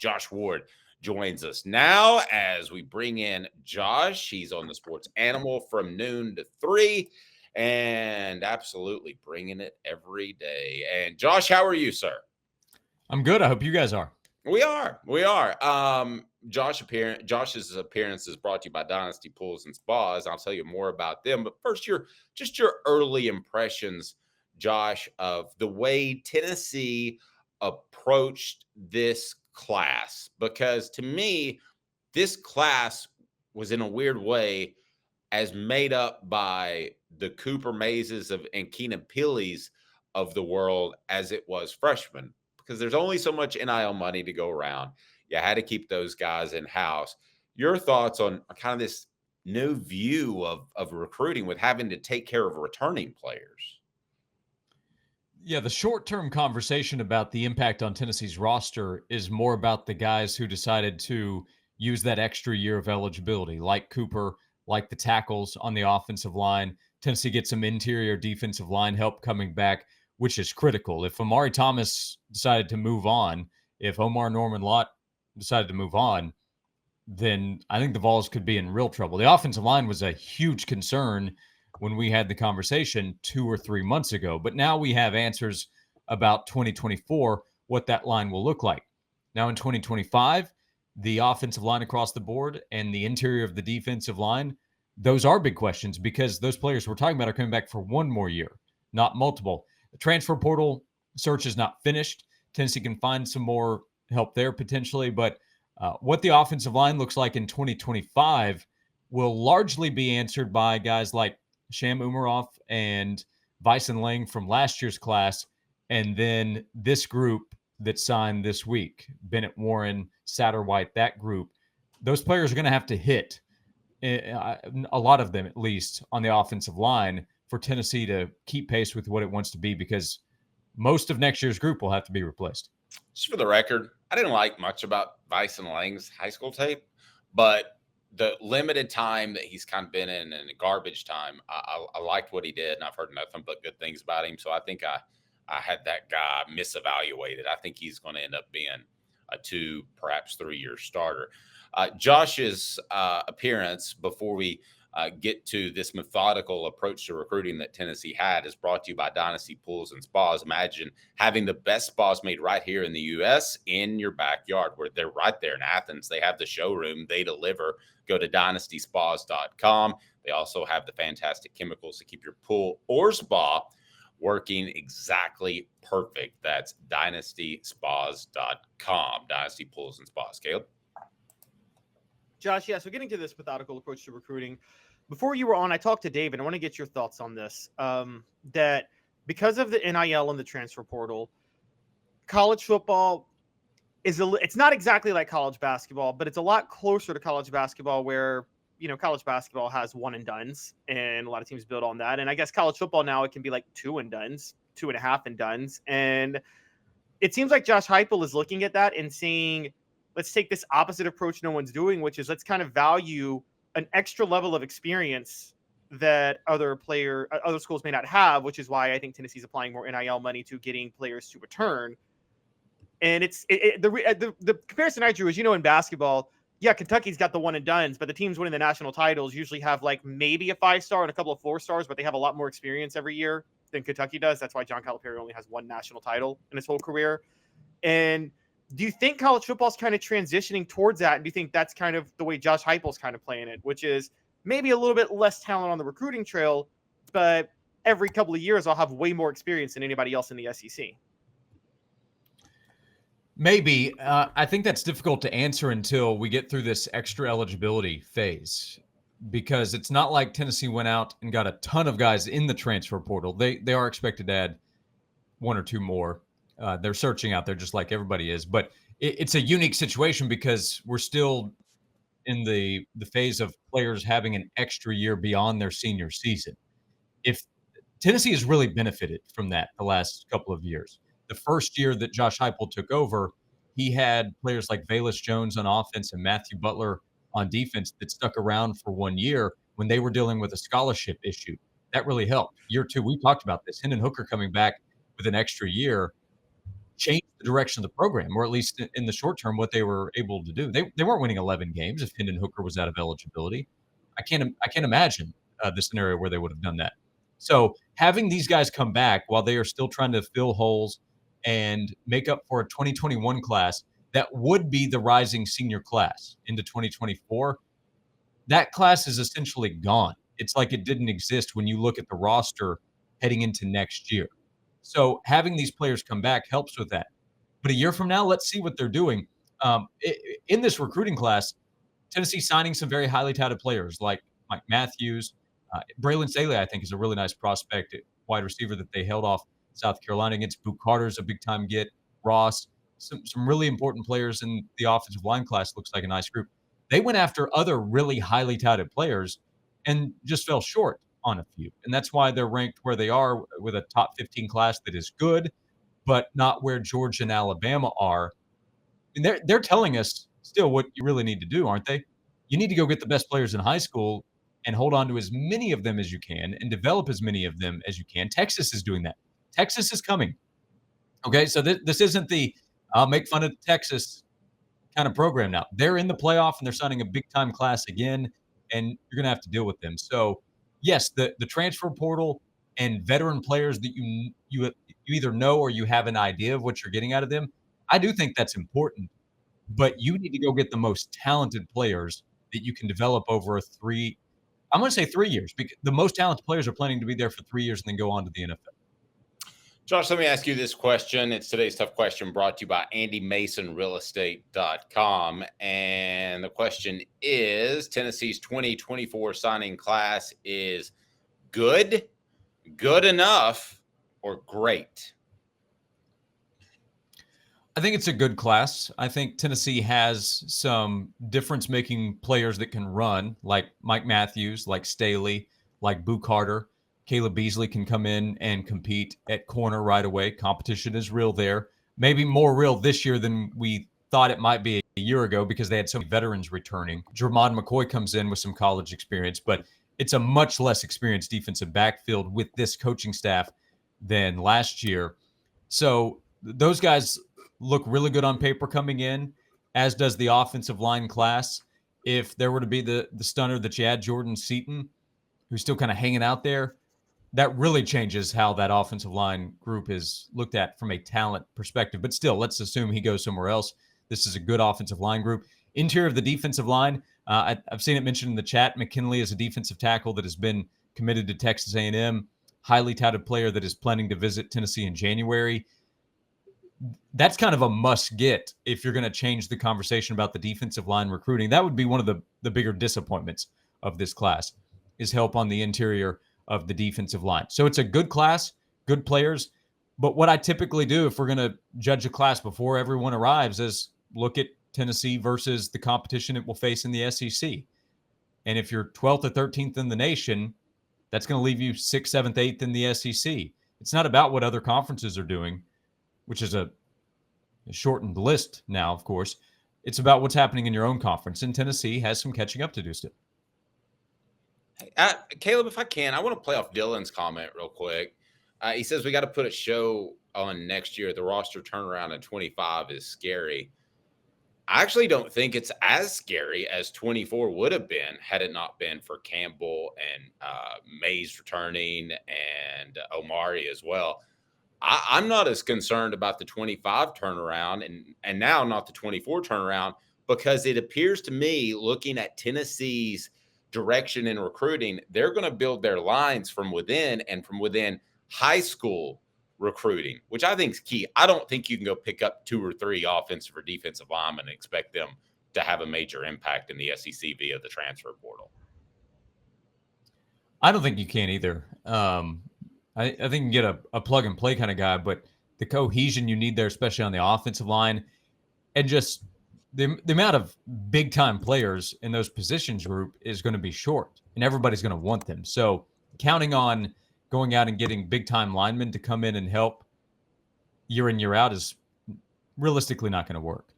Josh Ward joins us now as we bring in Josh. He's on the Sports Animal from noon to 3 and absolutely bringing it every day. And Josh, how are you, sir? I'm good. I hope you guys are. We are. Josh's appearance is brought to you by Dynasty Pools and Spas. I'll tell you more about them. But first, your early impressions, Josh, of the way Tennessee approached this class. Because to me, this class was in a weird way as made up by the Cooper Mazes and Keenan Pillies of the world as it was freshmen. Because there's only so much NIL money to go around. You had to keep those guys in-house. Your thoughts on kind of this new view of recruiting with having to take care of returning players? Yeah, the short-term conversation about the impact on Tennessee's roster is more about the guys who decided to use that extra year of eligibility, like Cooper, like the tackles on the offensive line. Tennessee gets some interior defensive line help coming back, which is critical. If Amari Thomas decided to move on, if Omar Norman Lott decided to move on, then I think the Vols could be in real trouble. The offensive line was a huge concern when we had the conversation 2 or 3 months ago, but now we have answers about 2024, what that line will look like. Now in 2025, the offensive line across the board and the interior of the defensive line, those are big questions because those players we're talking about are coming back for one more year, not multiple. The transfer portal search is not finished. Tennessee can find some more help there potentially, but what the offensive line looks like in 2025 will largely be answered by guys like Sham Umarov and Bison Lang from last year's class, and then this group that signed this week, Bennett Warren, Satterwhite, that group. Those players are going to have to hit, a lot of them at least, on the offensive line for Tennessee to keep pace with what it wants to be because most of next year's group will have to be replaced. Just for the record, I didn't like much about Bison Lang's high school tape, but the limited time that he's kind of been in and garbage time, I liked what he did, and I've heard nothing but good things about him. So I think I had that guy misevaluated. I think he's going to end up being a 2, perhaps 3-year starter. Josh's appearance before we get to this methodical approach to recruiting that Tennessee had is brought to you by Dynasty Pools and Spas. Imagine having the best spas made right here in the U.S. in your backyard, where they're right there in Athens. They have the showroom. They deliver. Go to dynastyspas.com. They also have the fantastic chemicals to keep your pool or spa working exactly perfect. That's dynastyspas.com. Dynasty Pools and Spas. Caleb? Josh, yeah, so getting to this methodical approach to recruiting, before you were on, I talked to David. I want to get your thoughts on this, that because of the NIL and the transfer portal, college football it's not exactly like college basketball, but it's a lot closer to college basketball where, college basketball has one and dones and a lot of teams build on that. And I guess college football now, it can be like 2 and dones, 2.5 and dones. And it seems like Josh Heupel is looking at that and saying, let's take this opposite approach no one's doing, which is let's kind of value an extra level of experience that other schools may not have, which is why I think Tennessee's applying more NIL money to getting players to return. And the comparison I drew is, in basketball, yeah, Kentucky's got the one and dones, but the teams winning the national titles usually have like maybe a 5-star and a couple of 4-stars, but they have a lot more experience every year than Kentucky does. That's why John Calipari only has 1 national title in his whole career. And do you think college football is kind of transitioning towards that? And do you think that's kind of the way Josh Heupel's kind of playing it, which is maybe a little bit less talent on the recruiting trail, but every couple of years I'll have way more experience than anybody else in the SEC? Maybe. I think that's difficult to answer until we get through this extra eligibility phase, because it's not like Tennessee went out and got a ton of guys in the transfer portal. They are expected to add 1 or 2 more. They're searching out there just like everybody is. But it's a unique situation because we're still in the phase of players having an extra year beyond their senior season. If Tennessee has really benefited from that the last couple of years. The first year that Josh Heupel took over, he had players like Velus Jones on offense and Matthew Butler on defense that stuck around for 1 year when they were dealing with a scholarship issue. That really helped. Year 2, we talked about this. Hendon Hooker coming back with an extra year changed the direction of the program, or at least in the short term, what they were able to do. They weren't winning 11 games if Hendon Hooker was out of eligibility. I can't imagine the scenario where they would have done that. So having these guys come back while they are still trying to fill holes and make up for a 2021 class that would be the rising senior class into 2024, that class is essentially gone. It's like it didn't exist when you look at the roster heading into next year. So having these players come back helps with that. But a year from now, let's see what they're doing. In this recruiting class, Tennessee signing some very highly touted players like Mike Matthews. Braylon Staley, I think, is a really nice prospect at wide receiver that they held off South Carolina against. Boot Carter's a big-time get. Ross, some really important players in the offensive line class. Looks like a nice group. They went after other really highly touted players and just fell short on a few. And that's why they're ranked where they are with a top 15 class that is good, but not where Georgia and Alabama are. And they're telling us still what you really need to do, aren't they? You need to go get the best players in high school and hold on to as many of them as you can and develop as many of them as you can. Texas is doing that. Texas is coming. Okay, so this isn't the make fun of Texas kind of program now. They're in the playoff and they're signing a big-time class again, and you're going to have to deal with them. So, yes, the transfer portal and veteran players that you either know or you have an idea of what you're getting out of them, I do think that's important. But you need to go get the most talented players that you can develop over I'm going to say 3 years, because the most talented players are planning to be there for 3 years and then go on to the NFL. Josh, let me ask you this question. It's today's tough question brought to you by AndyMasonRealEstate.com. And the question is, Tennessee's 2024 signing class is good, good enough, or great? I think it's a good class. I think Tennessee has some difference-making players that can run, like Mike Matthews, like Staley, like Boo Carter. Caleb Beasley can come in and compete at corner right away. Competition is real there. Maybe more real this year than we thought it might be a year ago because they had so many veterans returning. Jermon McCoy comes in with some college experience, but it's a much less experienced defensive backfield with this coaching staff than last year. So those guys look really good on paper coming in, as does the offensive line class. If there were to be the stunner that you add Jordan Seaton, who's still kind of hanging out there, that really changes how that offensive line group is looked at from a talent perspective. But still, let's assume he goes somewhere else. This is a good offensive line group. Interior of the defensive line, I've seen it mentioned in the chat. McKinley is a defensive tackle that has been committed to Texas A&M, highly touted player that is planning to visit Tennessee in January. That's kind of a must get if you're going to change the conversation about the defensive line recruiting. That would be one of the bigger disappointments of this class, is help on the interior of the defensive line. So it's a good class, good players. But what I typically do if we're going to judge a class before everyone arrives is look at Tennessee versus the competition it will face in the SEC. And if you're 12th or 13th in the nation, that's going to leave you 6th, 7th, 8th in the SEC. It's not about what other conferences are doing, which is a shortened list now, of course. It's about what's happening in your own conference. And Tennessee has some catching up to do still. Caleb, if I can, I want to play off Dylan's comment real quick. He says we got to put a show on next year. The roster turnaround in 25 is scary. I actually don't think it's as scary as 24 would have been had it not been for Campbell and Mays returning and Omari as well. I'm not as concerned about the 25 turnaround and now not the 24 turnaround, because it appears to me, looking at Tennessee's direction in recruiting, they're going to build their lines from within and from within high school recruiting, which I think is key. I don't think you can go pick up 2 or 3 offensive or defensive linemen and expect them to have a major impact in the SEC via the transfer portal. I don't think you can either. I think you can get a plug and play kind of guy, but the cohesion you need there, especially on the offensive line, and just the amount of big time players in those positions group is going to be short, and everybody's going to want them. So counting on going out and getting big time linemen to come in and help year in, year out is realistically not going to work.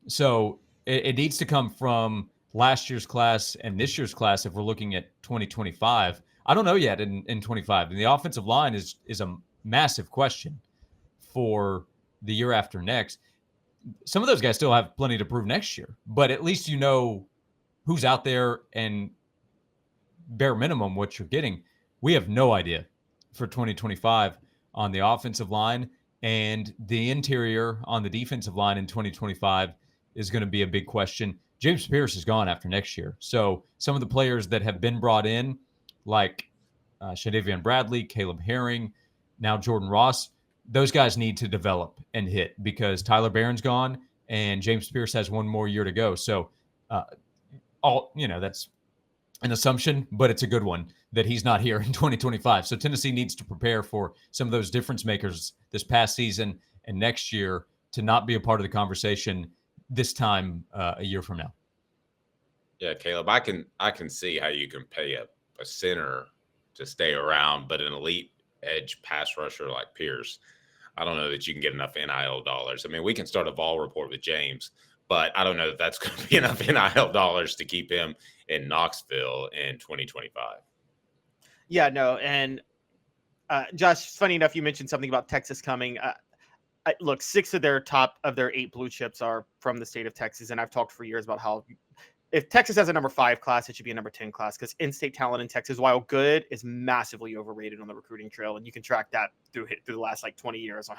So it needs to come from last year's class and this year's class if we're looking at 2025. I don't know yet in 25. And the offensive line is a massive question for the year after next. Some of those guys still have plenty to prove next year, but at least you know who's out there and bare minimum what you're getting. We have no idea for 2025 on the offensive line, and the interior on the defensive line in 2025 is going to be a big question. James Pierce is gone after next year. So some of the players that have been brought in, like Shadavion Bradley, Caleb Herring, now Jordan Ross, those guys need to develop and hit because Tyler Barron's gone and James Pierce has one more year to go. So that's an assumption, but it's a good one that he's not here in 2025. So Tennessee needs to prepare for some of those difference makers this past season and next year to not be a part of the conversation this time a year from now. Yeah, Caleb, I can see how you can pay a center to stay around, but an elite edge pass rusher like Pierce, I don't know that you can get enough NIL dollars. I mean, we can start a Vol report with James, but I don't know that that's going to be enough NIL dollars to keep him in Knoxville in 2025. Yeah, no. And Josh, funny enough, you mentioned something about Texas coming. Look, 6 of their 8 blue chips are from the state of Texas. And I've talked for years about how if Texas has a number 5 class, it should be a number 10 class because in-state talent in Texas, while good, is massively overrated on the recruiting trail. And you can track that through the last 20 years on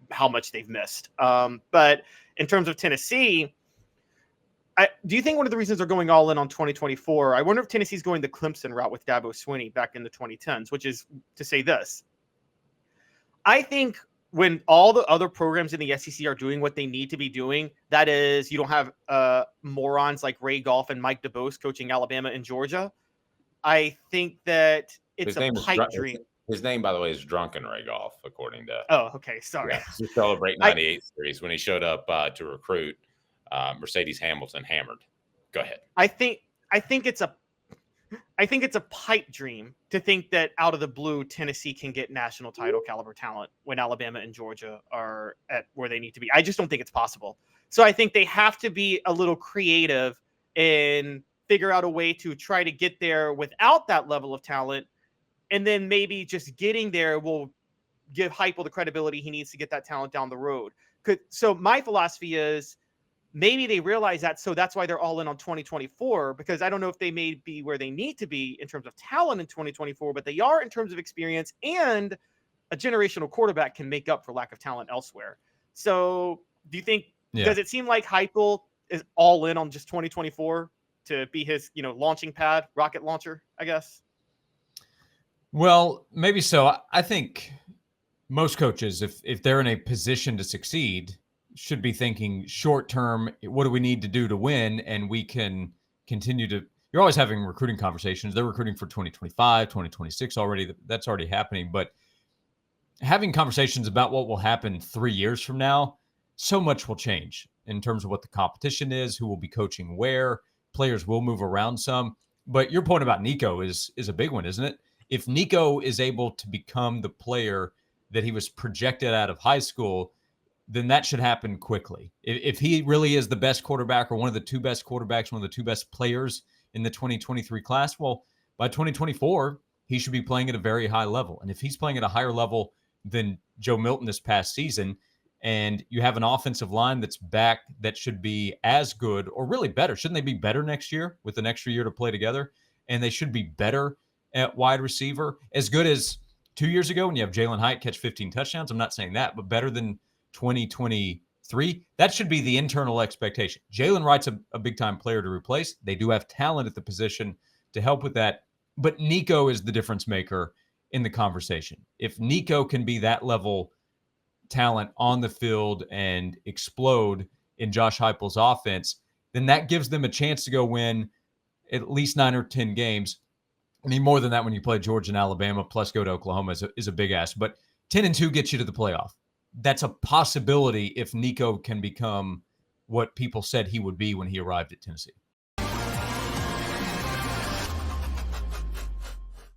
how much they've missed. But in terms of Tennessee, do you think one of the reasons they're going all in on 2024, I wonder if Tennessee's going the Clemson route with Dabo Swinney back in the 2010s, which is to say this. I think when all the other programs in the SEC are doing what they need to be doing, that is, you don't have morons like Ray Goff and Mike DeBose coaching Alabama and Georgia. I think that it's a pipe dream. His name, by the way, is Drunken Ray Goff, according to. Oh, okay. Sorry. Yeah, to celebrate 98 series when he showed up to recruit Mercedes Hamilton hammered. Go ahead. I think it's a pipe dream to think that out of the blue, Tennessee can get national title caliber talent when Alabama and Georgia are at where they need to be. I just don't think it's possible. So I think they have to be a little creative and figure out a way to try to get there without that level of talent. And then maybe just getting there will give Heupel the credibility he needs to get that talent down the road. So my philosophy is maybe they realize that, so that's why they're all in on 2024, because I don't know if they may be where they need to be in terms of talent in 2024, but they are in terms of experience, and a generational quarterback can make up for lack of talent elsewhere. So do you think, does it seem like Heupel is all in on just 2024 to be his, launching pad, rocket launcher, I guess? Well, maybe so. I think most coaches, if they're in a position to succeed, should be thinking short term, what do we need to do to win? And we can continue to, you're always having recruiting conversations. They're recruiting for 2025, 2026 already. That's already happening. But having conversations about what will happen 3 years from now, so much will change in terms of what the competition is, who will be coaching where, players will move around some. But your point about Nico is a big one, isn't it? If Nico is able to become the player that he was projected out of high school, then that should happen quickly. If he really is the best quarterback or one of the 2 best quarterbacks, one of the 2 best players in the 2023 class, well, by 2024, he should be playing at a very high level. And if he's playing at a higher level than Joe Milton this past season, and you have an offensive line that's back that should be as good or really better, shouldn't they be better next year with an extra year to play together? And they should be better at wide receiver, as good as 2 years ago when you have Jalen Hyatt catch 15 touchdowns. I'm not saying that, but better than 2023. That should be the internal expectation. Jalen Wright's a big-time player to replace. They do have talent at the position to help with that, but Nico is the difference maker in the conversation. If Nico can be that level talent on the field and explode in Josh Heupel's offense, then that gives them a chance to go win at least 9 or 10 games. I mean, more than that when you play Georgia and Alabama, plus go to Oklahoma is a big ask. But 10-2 gets you to the playoff. That's a possibility if Nico can become what people said he would be when he arrived at Tennessee.